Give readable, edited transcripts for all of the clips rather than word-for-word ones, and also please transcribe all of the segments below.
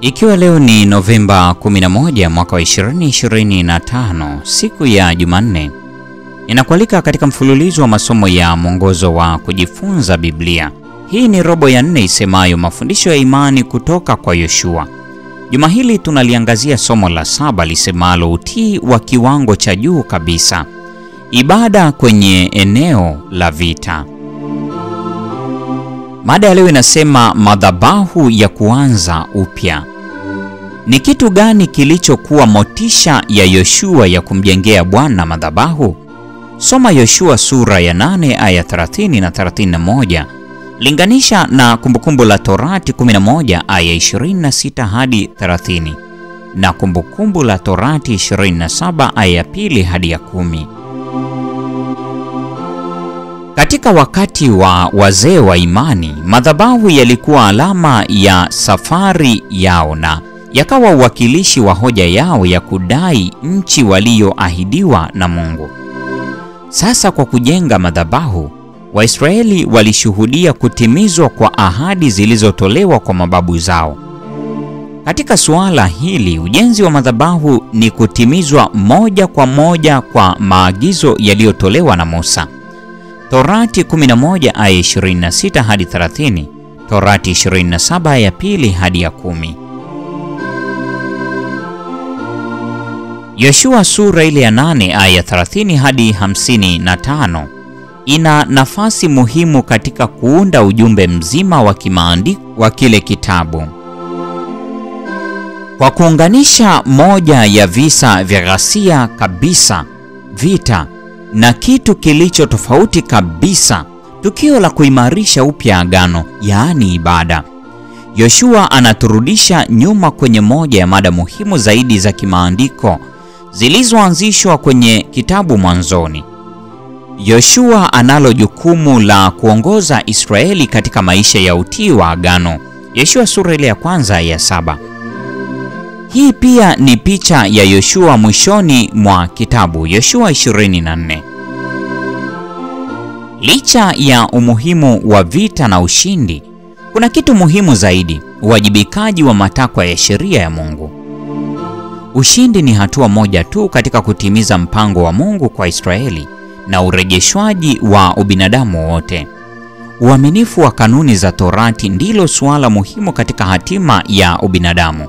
Ikiwa leo ni Novemba 11 mwaka wa 2025, siku ya Jumanne, ninakualika katika mfululizo wa masomo ya mwongozo wa kujifunza Biblia. Hii ni robo ya 4 isemayo mafundisho ya imani kutoka kwa Yoshua. Juma hili tunaliangazia somo la 7 lisemalo utii wa kiwango cha juu kabisa. Ibada kwenye eneo la vita. Mada ya leo inasema madhabahu ya kuanza upya. Ni kitu gani kilichokuwa motisha ya Yoshua ya kumjengea Bwana madhabahu? Soma Yoshua sura ya 8 aya 30 na 31. Linganisha na Kumbukumbu la Torati 11 aya 26 hadi 30 na Kumbukumbu la Torati 27 aya ya 2 hadi ya 10. Katika wakati wa wazee wa imani, madhabahu yalikuwa alama ya safari yao na yakawa uwakilishi wa hoja yao ya kudai nchi walioahidiwa na Mungu. Sasa kwa kujenga madhabahu, Waisraeli walishuhudia kutimizwa kwa ahadi zilizotolewa kwa mababu zao. Katika suala hili, ujenzi wa madhabahu ni kutimizwa moja kwa moja kwa maagizo yaliyotolewa na Musa. Torati 11 aya 26 hadi 30, Torati 27 aya 2 hadi ya 10. Yoshua sura ile ya 8 aya 30 hadi 55 ina nafasi muhimu katika kuunda ujumbe mzima wa kimaandiko wa kile kitabu. Kwa kuunganisha moja ya visa vya ghasia kabisa, vita, na kitu kilicho tofauti kabisa, tukio la kuimarisha upya agano, yaani ibada. Yoshua anaturudisha nyuma kwenye moja ya mada muhimu zaidi za kimaandiko zilizoanzishwa kwenye kitabu mwanzoni. Yoshua analo jukumu la kuongoza Israeli katika maisha ya utii wa agano. Yoshua sura ile ya 1 ya 7. Hii pia ni picha ya Yoshua mwishoni mwa kitabu, Yoshua 24. Licha ya umuhimu wa vita na ushindi, kuna kitu muhimu zaidi: uwajibikaji wa matakwa ya sheria ya Mungu. Ushindi ni hatua moja tu katika kutimiza mpango wa Mungu kwa Israeli na urejeshwaji wa ubinadamu wote. Uaminifu wa kanuni za Torati ndilo suala muhimu katika hatima ya ubinadamu.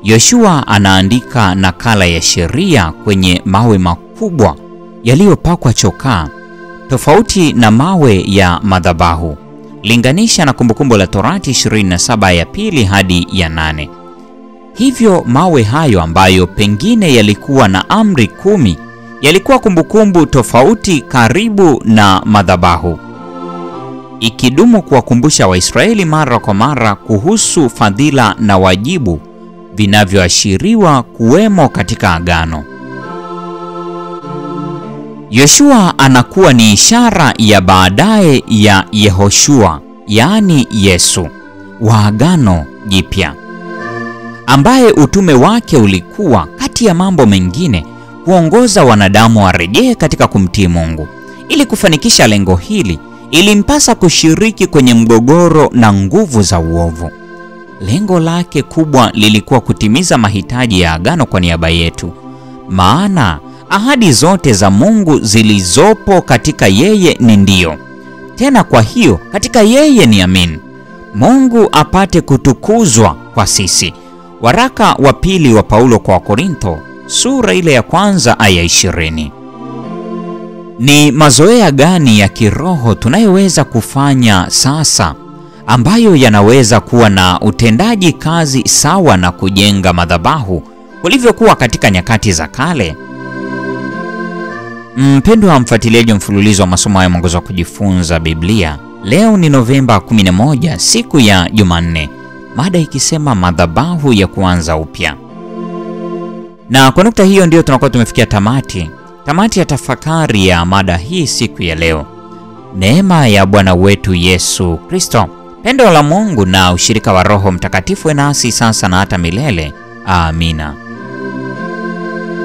Yoshua anaandika nakala ya sheria kwenye mawe makubwa yaliyopakwa chokaa, tofauti na mawe ya madhabahu. Linganisha na Kumbukumbu la Torati 27 ya 2 hadi ya 8. Hivyo mawe hayo ambayo pengine yalikuwa na amri 10 yalikuwa kumbukumbu tofauti karibu na madhabahu, ikidumu kuwakumbusha Waisraeli mara kwa mara kuhusu fadhila na wajibu vinavyoashiriwa kuwemo katika agano. Yoshua anakuwa ni ishara ya baadaye ya Yehoshua, yaani Yesu, wa agano jipya, ambaye utume wake ulikuwa, kati ya mambo mengine, kuongoza wanadamu warejee katika kumtii Mungu. Ili kufanikisha lengo hili, ilimpasa kushiriki kwenye mgogoro na nguvu za uovu. Lengo lake kubwa lilikuwa kutimiza mahitaji ya agano kwa niaba yetu, maana ahadi zote za Mungu zilizopo katika yeye ni ndio. Tena kwa hiyo katika yeye ni amin, Mungu apate kutukuzwa kwa sisi. Waraka wa pili wa Paulo kwa Wakorintho sura ile ya 1 aya 20. Ni mazoea gani ya kiroho tunayoweza kufanya sasa ambayo yanaweza kuwa na utendaji kazi sawa na kujenga madhabahu kulivyokuwa katika nyakati za kale? Mpendwa mfuatiliaji wa mfululizo wa masomo ya mwongozo wa kujifunza Biblia, leo ni Novemba 11, siku ya Jumanne, mada ikisema madhabahu ya kuanza upya. Na kwa nukta hiyo ndio tunakuwa tumefikia tamati ya tafakari ya mada hii siku ya leo. Neema ya Bwana wetu Yesu Kristo, pendo la Mungu na ushirika wa Roho Mtakatifu nasi sasa na hata milele. Amina.